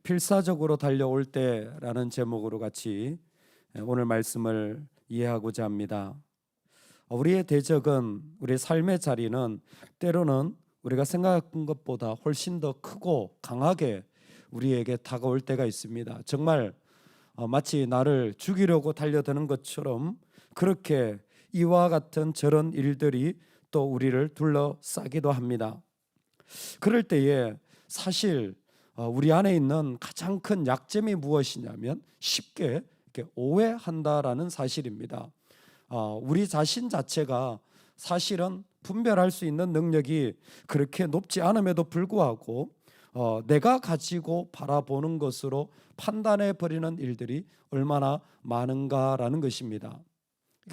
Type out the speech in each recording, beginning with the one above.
필사적으로 달려올 때라는 제목으로 같이 오늘 말씀을 이해하고자 합니다. 우리의 대적은, 우리의 삶의 자리는 때로는 우리가 생각한 것보다 훨씬 더 크고 강하게 우리에게 다가올 때가 있습니다. 정말 마치 나를 죽이려고 달려드는 것처럼 그렇게 이와 같은 저런 일들이 또 우리를 둘러싸기도 합니다. 그럴 때에 사실 우리 안에 있는 가장 큰 약점이 무엇이냐면 쉽게 이렇게 오해한다라는 사실입니다. 우리 자신 자체가 사실은 분별할 수 있는 능력이 그렇게 높지 않음에도 불구하고 내가 가지고 바라보는 것으로 판단해 버리는 일들이 얼마나 많은가라는 것입니다.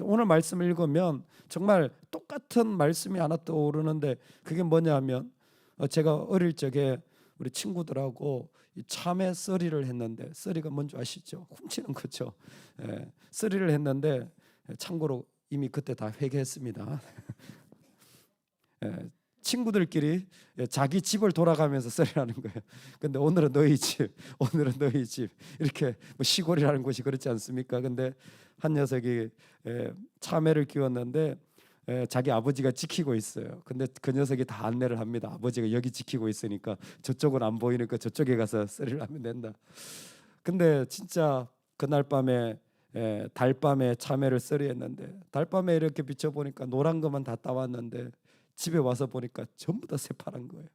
오늘 말씀을 읽으면 정말 똑같은 말씀이 하나 떠오르는데 그게 뭐냐면 제가 어릴 적에 우리 친구들하고 이 참외 썰이를 했는데, 썰이가 뭔지 아시죠? 훔치는 거죠. 썰이를 했는데 참고로 이미 그때 다 회개했습니다. 친구들끼리 자기 집을 돌아가면서 썰이라는 거예요. 근데 오늘은 너희 집, 오늘은 너희 집, 이렇게 뭐 시골이라는 곳이 그렇지 않습니까? 근데 한 녀석이 참외를 키웠는데 자기 아버지가 지키고 있어요. 근데 그 녀석이 다 안내를 합니다. 아버지가 여기 지키고 있으니까 저쪽은 안 보이니까 저쪽에 가서 썰이를 하면 된다. 근데 진짜 그날 밤에 달밤에 참외를 썰이했는데, 달밤에 이렇게 비춰보니까 노란 것만 다 따왔는데 집에 와서 보니까 전부 다 새파란 거예요.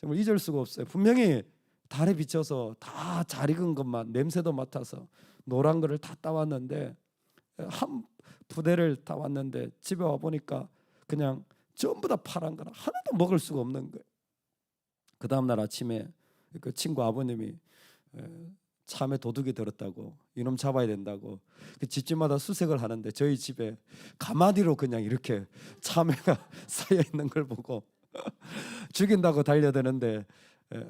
정말 잊을 수가 없어요. 분명히 달에 비춰서 다 잘 익은 것만, 냄새도 맡아서 노란 거를 다 따왔는데, 한 부대를 따왔는데 집에 와 보니까 그냥 전부 다 파란 거라 하나도 먹을 수가 없는 거예요. 그 다음날 아침에 그 친구 아버님이 참외 도둑이 들었다고, 이놈 잡아야 된다고 그 집집마다 수색을 하는데 저희 집에 가마니로 그냥 이렇게 참외가 쌓여 있는 걸 보고 죽인다고 달려드는데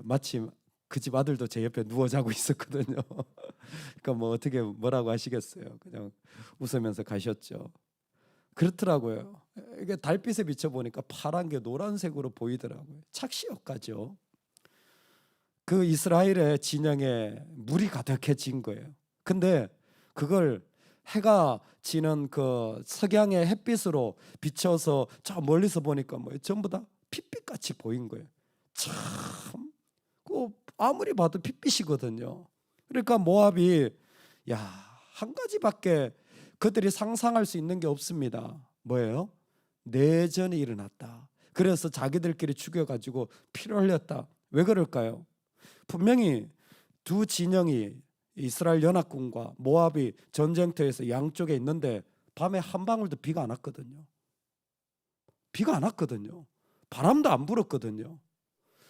마침 그 집 아들도 제 옆에 누워 자고 있었거든요. 그러니까 뭐 어떻게 뭐라고 하시겠어요. 그냥 웃으면서 가셨죠. 그렇더라고요. 이게 달빛에 비춰보니까 파란 게 노란색으로 보이더라고요. 착시효과죠. 그 이스라엘의 진영에 물이 가득해진 거예요. 근데 그걸 해가 지는 그 석양의 햇빛으로 비춰서 저 멀리서 보니까 뭐 전부 다 핏빛같이 보인 거예요. 참, 그 아무리 봐도 핏빛이거든요. 그러니까 모압이 한 가지밖에 그들이 상상할 수 있는 게 없습니다. 뭐예요? 내전이 일어났다. 그래서 자기들끼리 죽여가지고 피를 흘렸다. 왜 그럴까요? 분명히 두 진영이 이스라엘 연합군과 모압이 전쟁터에서 양쪽에 있는데 밤에 한 방울도 비가 안 왔거든요. 비가 안 왔거든요. 바람도 안 불었거든요.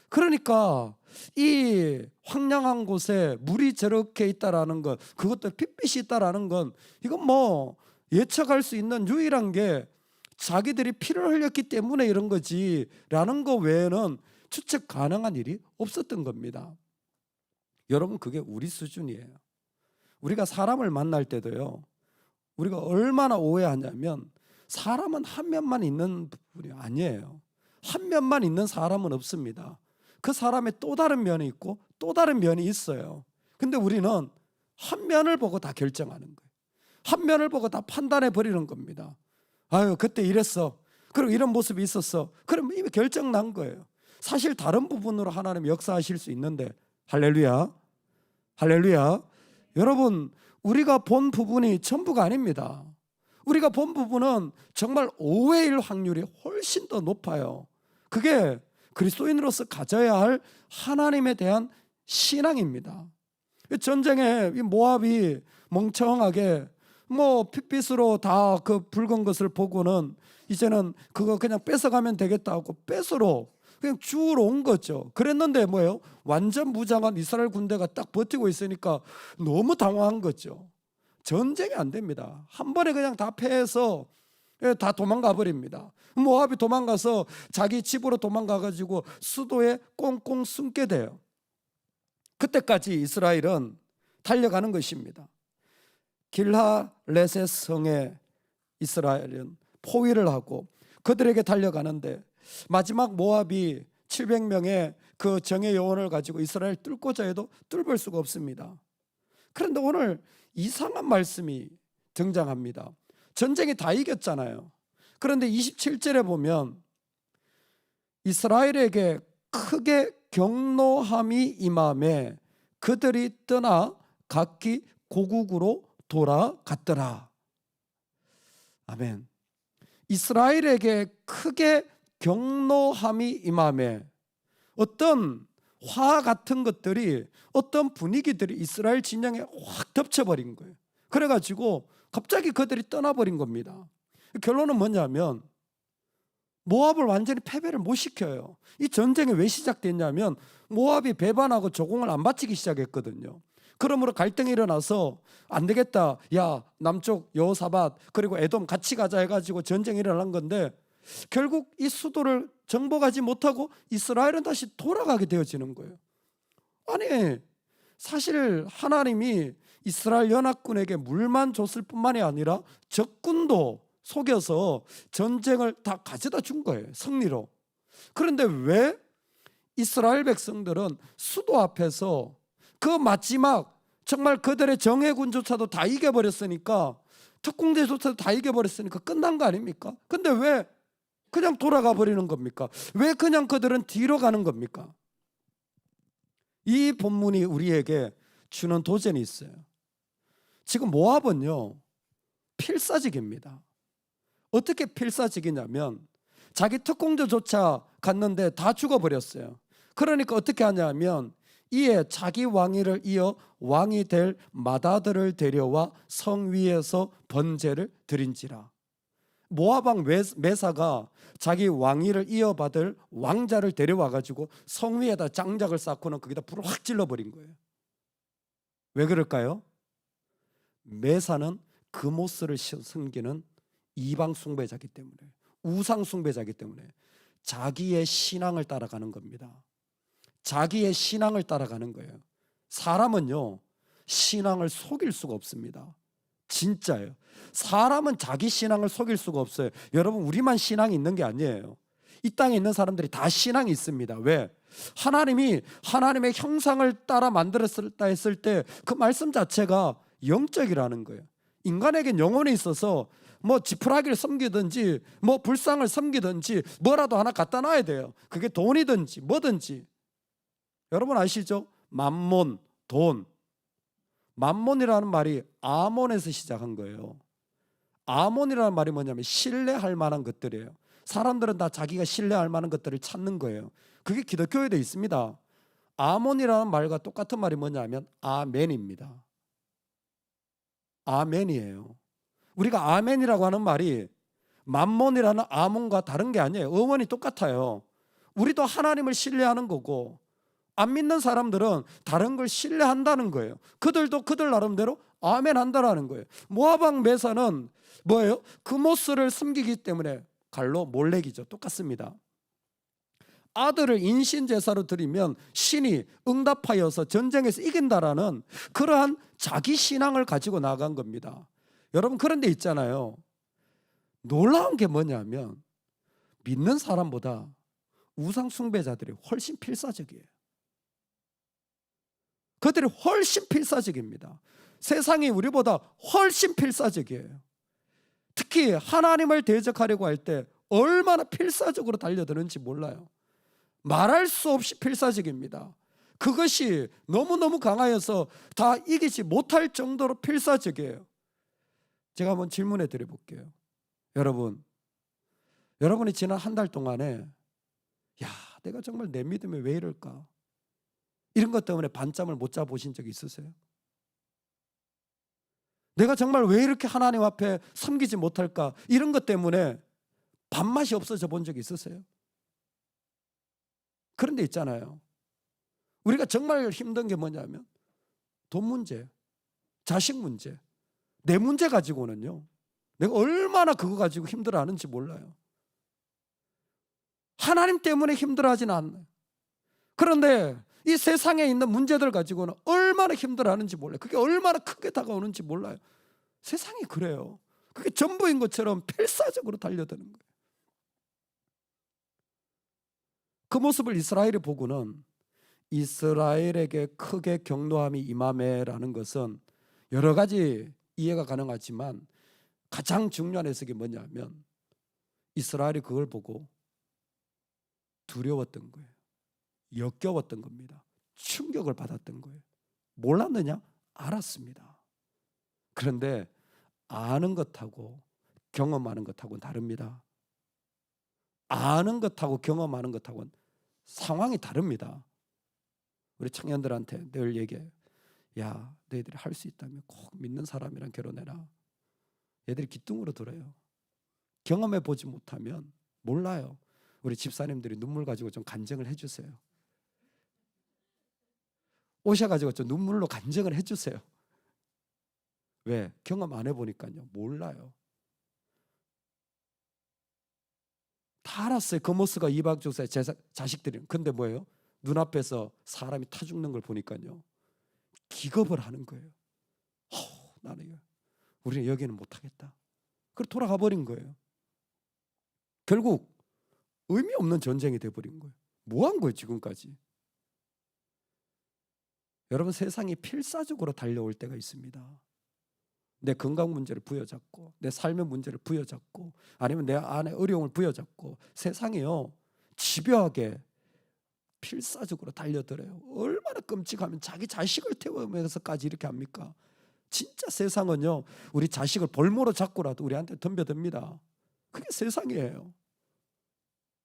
그러니까 이 황량한 곳에 물이 저렇게 있다라는 것, 그것도 핏빛이 있다라는 건 이건 뭐 예측할 수 있는 유일한 게 자기들이 피를 흘렸기 때문에 이런 거지라는 거 외에는 추측 가능한 일이 없었던 겁니다. 여러분, 그게 우리 수준이에요. 우리가 사람을 만날 때도요, 우리가 얼마나 오해하냐면 사람은 한 면만 있는 부분이 아니에요. 한 면만 있는 사람은 없습니다. 그 사람의 또 다른 면이 있고 또 다른 면이 있어요. 근데 우리는 한 면을 보고 다 결정하는 거예요. 한 면을 보고 다 판단해 버리는 겁니다. 아유, 그때 이랬어. 그리고 이런 모습이 있었어. 그럼 이미 결정 난 거예요. 사실 다른 부분으로 하나님 역사하실 수 있는데, 할렐루야, 할렐루야. 여러분, 우리가 본 부분이 전부가 아닙니다. 우리가 본 부분은 정말 오해일 확률이 훨씬 더 높아요. 그게 그리스도인으로서 가져야 할 하나님에 대한 신앙입니다. 전쟁에 이 모압이 멍청하게 뭐 핏빛으로 다 그 붉은 것을 보고는 이제는 그거 그냥 뺏어가면 되겠다 하고 뺏으러 그냥 주우러 온 거죠. 그랬는데 뭐예요? 완전 무장한 이스라엘 군대가 딱 버티고 있으니까 너무 당황한 거죠. 전쟁이 안 됩니다. 한 번에 그냥 다 패해서 다 도망가 버립니다. 모압이 도망가서 자기 집으로 도망가가지고 수도에 꽁꽁 숨게 돼요. 그때까지 이스라엘은 달려가는 것입니다. 길하레셋 성에 이스라엘은 포위를 하고 그들에게 달려가는데 마지막 모압이 700명의 그 정의 요원을 가지고 이스라엘 뚫고자 해도 뚫을 수가 없습니다. 그런데 오늘 이상한 말씀이 등장합니다. 전쟁이 다 이겼잖아요. 그런데 27절에 보면 이스라엘에게 크게 경노함이 임함에 그들이 떠나 각기 고국으로 돌아갔더라. 아멘. 이스라엘에게 크게 경노함이 임함에 어떤 화 같은 것들이, 어떤 분위기들이 이스라엘 진영에 확 덮쳐버린 거예요. 그래가지고 갑자기 그들이 떠나버린 겁니다. 결론은 뭐냐면 모압을 완전히 패배를 못 시켜요. 이 전쟁이 왜 시작됐냐면 모압이 배반하고 조공을 안 바치기 시작했거든요. 그러므로 갈등이 일어나서 안 되겠다, 야 남쪽 여호사밧 그리고 에돔 같이 가자 해가지고 전쟁이 일어난 건데, 결국 이 수도를 정복하지 못하고 이스라엘은 다시 돌아가게 되어지는 거예요. 아니, 사실 하나님이 이스라엘 연합군에게 물만 줬을 뿐만이 아니라 적군도 속여서 전쟁을 다 가져다 준 거예요, 승리로. 그런데 왜 이스라엘 백성들은 수도 앞에서 그 마지막 정말 그들의 정예군조차도 다 이겨버렸으니까, 특공대조차도 다 이겨버렸으니까 끝난 거 아닙니까? 근데 왜 그냥 돌아가 버리는 겁니까? 왜 그냥 그들은 뒤로 가는 겁니까? 이 본문이 우리에게 주는 도전이 있어요. 지금 모압은요, 필사직입니다. 어떻게 필사직이냐면 자기 특공대조차 갔는데 다 죽어버렸어요. 그러니까 어떻게 하냐면 이에 자기 왕위를 이어 왕이 될 맏아들을 데려와 성 위에서 번제를 드린지라. 모압 왕 메사가 자기 왕위를 이어받을 왕자를 데려와 가지고 성 위에다 장작을 쌓고는 거기다 불을 확 질러버린 거예요. 왜 그럴까요? 메사는 그모스를 섬기는 이방 숭배자이기 때문에, 우상 숭배자이기 때문에 자기의 신앙을 따라가는 겁니다. 자기의 신앙을 따라가는 거예요. 사람은요, 신앙을 속일 수가 없습니다. 진짜예요. 사람은 자기 신앙을 속일 수가 없어요. 여러분, 우리만 신앙이 있는 게 아니에요. 이 땅에 있는 사람들이 다 신앙이 있습니다. 왜? 하나님이 하나님의 형상을 따라 만들었다 했을 때 그 말씀 자체가 영적이라는 거예요. 인간에겐 영혼이 있어서 뭐 지푸라기를 섬기든지 뭐 불상을 섬기든지 뭐라도 하나 갖다 놔야 돼요. 그게 돈이든지 뭐든지. 여러분 아시죠? 만몬, 돈. 만몬이라는 말이 아몬에서 시작한 거예요. 아몬이라는 말이 뭐냐면 신뢰할 만한 것들이에요. 사람들은 다 자기가 신뢰할 만한 것들을 찾는 거예요. 그게 기독교에도 있습니다. 아몬이라는 말과 똑같은 말이 뭐냐면 아멘입니다. 아멘이에요. 우리가 아멘이라고 하는 말이 만몬이라는 아몬과 다른 게 아니에요. 어원이 똑같아요. 우리도 하나님을 신뢰하는 거고, 안 믿는 사람들은 다른 걸 신뢰한다는 거예요. 그들도 그들 나름대로 아멘 한다는 거예요. 모압 왕 메사는 뭐예요? 그모스를 섬기기 때문에 갈로 몰렉이죠. 똑같습니다. 아들을 인신제사로 드리면 신이 응답하여서 전쟁에서 이긴다라는 그러한 자기 신앙을 가지고 나간 겁니다. 여러분, 그런 데 있잖아요. 놀라운 게 뭐냐면 믿는 사람보다 우상 숭배자들이 훨씬 필사적이에요. 그들이 훨씬 필사적입니다. 세상이 우리보다 훨씬 필사적이에요. 특히 하나님을 대적하려고 할 때 얼마나 필사적으로 달려드는지 몰라요. 말할 수 없이 필사적입니다. 그것이 너무너무 강하여서 다 이기지 못할 정도로 필사적이에요. 제가 한번 질문해 드려볼게요. 여러분이 지난 한 달 동안에 야, 내가 정말 내 믿음에 왜 이럴까? 이런 것 때문에 밤잠을 못 자보신 적 있으세요? 내가 정말 왜 이렇게 하나님 앞에 섬기지 못할까? 이런 것 때문에 밥맛이 없어져 본 적 있으세요? 그런 데 있잖아요. 우리가 정말 힘든 게 뭐냐면 돈 문제, 자식 문제, 내 문제 가지고는요, 내가 얼마나 그거 가지고 힘들어하는지 몰라요. 하나님 때문에 힘들어하지는 않아요. 그런데 이 세상에 있는 문제들 가지고는 얼마나 힘들어하는지 몰라요. 그게 얼마나 크게 다가오는지 몰라요. 세상이 그래요. 그게 전부인 것처럼 필사적으로 달려드는 거예요. 그 모습을 이스라엘이 보고는 이스라엘에게 크게 경노함이 임하매라는 것은 여러 가지 이해가 가능하지만 가장 중요한 해석이 뭐냐면 이스라엘이 그걸 보고 두려웠던 거예요. 역겨웠던 겁니다. 충격을 받았던 거예요. 몰랐느냐? 알았습니다. 그런데 아는 것하고 경험하는 것하고는 다릅니다. 아는 것하고 경험하는 것하고는 상황이 다릅니다. 우리 청년들한테 늘 얘기해요. 야, 너희들이 할 수 있다면 꼭 믿는 사람이랑 결혼해라. 얘들이 기뚱으로 들어요. 경험해 보지 못하면 몰라요. 우리 집사님들이 눈물 가지고 좀 간증을 해주세요. 오셔가지고 좀 눈물로 간증을 해주세요. 왜? 경험 안 해보니까요. 몰라요. 다 알았어요. 거모스가 이방족사의 자식들이. 근데 뭐예요? 눈앞에서 사람이 타 죽는 걸 보니까요. 기겁을 하는 거예요. 나는 우리는 여기는 못하겠다. 그리고 돌아가 버린 거예요. 결국 의미 없는 전쟁이 돼버린 거예요. 뭐 한 거예요 지금까지? 여러분, 세상이 필사적으로 달려올 때가 있습니다. 내 건강 문제를 부여잡고 내 삶의 문제를 부여잡고 아니면 내 안에 어려움을 부여잡고 세상이요 집요하게 필사적으로 달려들어요. 얼마나 끔찍하면 자기 자식을 태우면서까지 이렇게 합니까? 진짜 세상은요 우리 자식을 볼모로 잡고라도 우리한테 덤벼듭니다. 그게 세상이에요.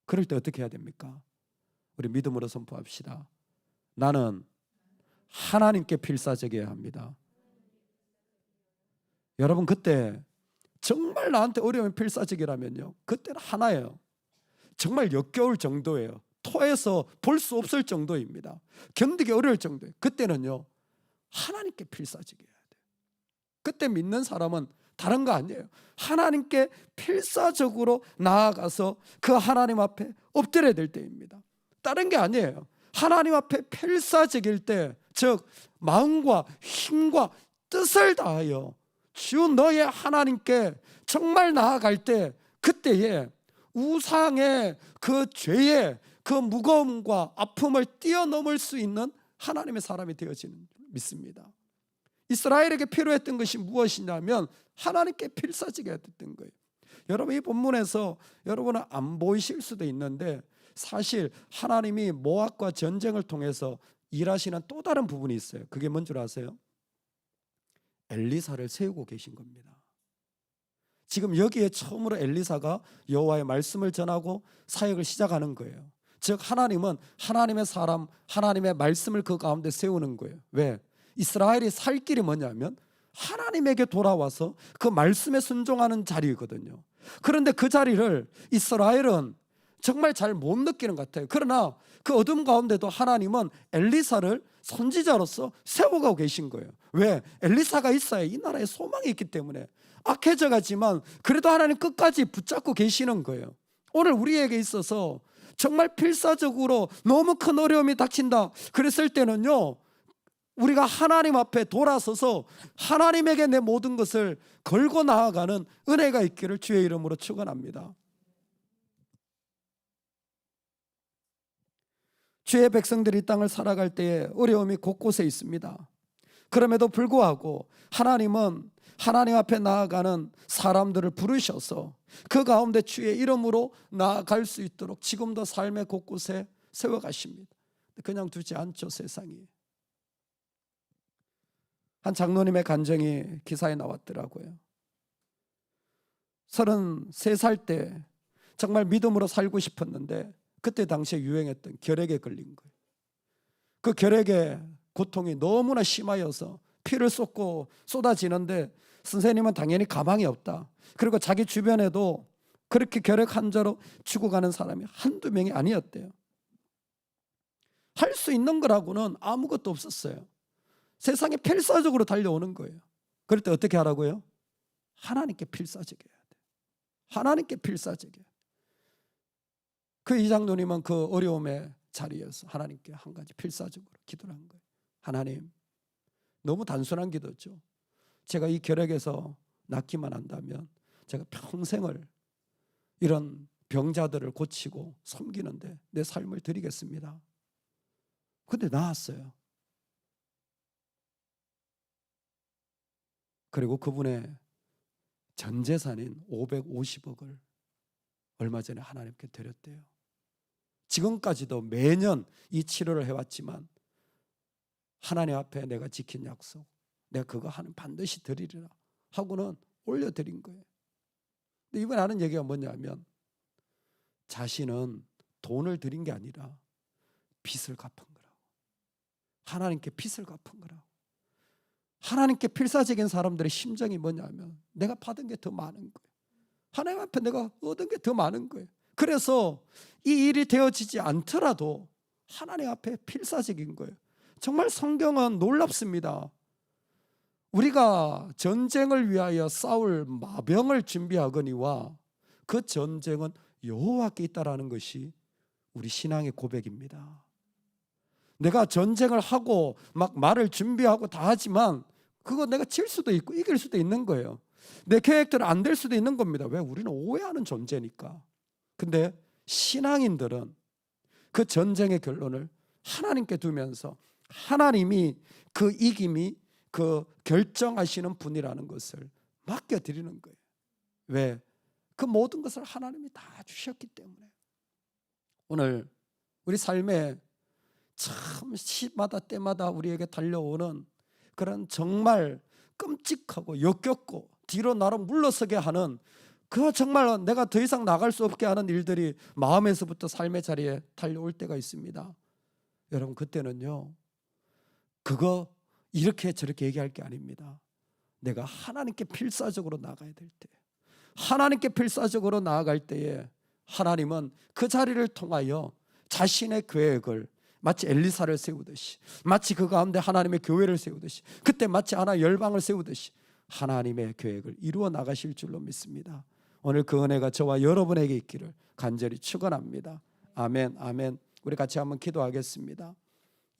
그럴 때 어떻게 해야 됩니까? 우리 믿음으로 선포합시다. 나는 하나님께 필사적이어야 합니다. 여러분, 그때 정말 나한테 어려움이 필사적이라면요 그때는 하나예요. 정말 역겨울 정도예요. 토해서 볼 수 없을 정도입니다. 견디기 어려울 정도예요. 그때는요 하나님께 필사적이어야 돼요. 그때 믿는 사람은 다른 거 아니에요. 하나님께 필사적으로 나아가서 그 하나님 앞에 엎드려야 될 때입니다. 다른 게 아니에요. 하나님 앞에 필사적일 때, 즉 마음과 힘과 뜻을 다하여 주 너의 하나님께 정말 나아갈 때, 그때에 우상의 그 죄의 그 무거움과 아픔을 뛰어넘을 수 있는 하나님의 사람이 되어지는 줄 믿습니다. 이스라엘에게 필요했던 것이 무엇이냐면 하나님께 필사적이어야 됐던 거예요. 여러분, 이 본문에서 여러분은 안 보이실 수도 있는데 사실 하나님이 모압과 전쟁을 통해서 일하시는 또 다른 부분이 있어요. 그게 뭔 줄 아세요? 엘리사를 세우고 계신 겁니다. 지금 여기에 처음으로 엘리사가 여호와의 말씀을 전하고 사역을 시작하는 거예요. 즉 하나님은 하나님의 사람, 하나님의 말씀을 그 가운데 세우는 거예요. 왜? 이스라엘이 살 길이 뭐냐면 하나님에게 돌아와서 그 말씀에 순종하는 자리거든요. 그런데 그 자리를 이스라엘은 정말 잘 못 느끼는 것 같아요. 그러나 그 어둠 가운데도 하나님은 엘리사를 선지자로서 세워가고 계신 거예요. 왜? 엘리사가 있어야 이 나라에 소망이 있기 때문에. 악해져 가지만 그래도 하나님 끝까지 붙잡고 계시는 거예요. 오늘 우리에게 있어서 정말 필사적으로 너무 큰 어려움이 닥친다 그랬을 때는요 우리가 하나님 앞에 돌아서서 하나님에게 내 모든 것을 걸고 나아가는 은혜가 있기를 주의 이름으로 축원합니다. 주의 백성들이 이 땅을 살아갈 때에 어려움이 곳곳에 있습니다. 그럼에도 불구하고 하나님은 하나님 앞에 나아가는 사람들을 부르셔서 그 가운데 주의 이름으로 나아갈 수 있도록 지금도 삶의 곳곳에 세워가십니다. 그냥 두지 않죠. 세상이. 한 장로님의 간증이 기사에 나왔더라고요. 33살 때 정말 믿음으로 살고 싶었는데 그때 당시에 유행했던 결핵에 걸린 거예요. 그 결핵의 고통이 너무나 심하여서 피를 쏟고 쏟아지는데 선생님은 당연히 가망이 없다. 그리고 자기 주변에도 그렇게 결핵 환자로 죽어가는 사람이 한두 명이 아니었대요. 할 수 있는 거라고는 아무것도 없었어요. 세상에 필사적으로 달려오는 거예요. 그럴 때 어떻게 하라고요? 하나님께 필사적이어야 돼요. 하나님께 필사적이어야 돼요. 그 이장로님은 그 어려움의 자리에서 하나님께 한 가지 필사적으로 기도를 한 거예요. 하나님, 너무 단순한 기도죠. 제가 이 결핵에서 낫기만 한다면 제가 평생을 이런 병자들을 고치고 섬기는데 내 삶을 드리겠습니다. 근데 나았어요. 그리고 그분의 전 재산인 550억을 얼마 전에 하나님께 드렸대요. 지금까지도 매년 이 치료를 해왔지만 하나님 앞에 내가 지킨 약속, 내가 그거 반드시 드리리라 하고는 올려드린 거예요. 근데 이번에 하는 얘기가 뭐냐면 자신은 돈을 드린 게 아니라 빚을 갚은 거라고. 하나님께 빚을 갚은 거라고. 하나님께 필사적인 사람들의 심정이 뭐냐면 내가 받은 게 더 많은 거예요. 하나님 앞에 내가 얻은 게 더 많은 거예요. 그래서 이 일이 되어지지 않더라도 하나님 앞에 필사적인 거예요. 정말 성경은 놀랍습니다. 우리가 전쟁을 위하여 싸울 마병을 준비하거니와 그 전쟁은 여호와께 있다라는 것이 우리 신앙의 고백입니다. 내가 전쟁을 하고 막 말을 준비하고 다 하지만 그거 내가 질 수도 있고 이길 수도 있는 거예요. 내 계획대로 안 될 수도 있는 겁니다. 왜? 우리는 오해하는 존재니까. 근데 신앙인들은 그 전쟁의 결론을 하나님께 두면서 하나님이 그 이김이 그 결정하시는 분이라는 것을 맡겨드리는 거예요. 왜? 그 모든 것을 하나님이 다 주셨기 때문에. 오늘 우리 삶에 참 시마다 때마다 우리에게 달려오는 그런 정말 끔찍하고 역겹고 뒤로 나로 물러서게 하는 그 정말 내가 더 이상 나갈 수 없게 하는 일들이 마음에서부터 삶의 자리에 달려올 때가 있습니다. 여러분 그때는요 그거 이렇게 저렇게 얘기할 게 아닙니다. 내가 하나님께 필사적으로 나가야 될 때, 하나님께 필사적으로 나아갈 때에 하나님은 그 자리를 통하여 자신의 계획을 마치 엘리사를 세우듯이, 마치 그 가운데 하나님의 교회를 세우듯이, 그때 마치 하나 열방을 세우듯이 하나님의 계획을 이루어 나가실 줄로 믿습니다. 오늘 그 은혜가 저와 여러분에게 있기를 간절히 축원합니다. 아멘, 아멘. 우리 같이 한번 기도하겠습니다.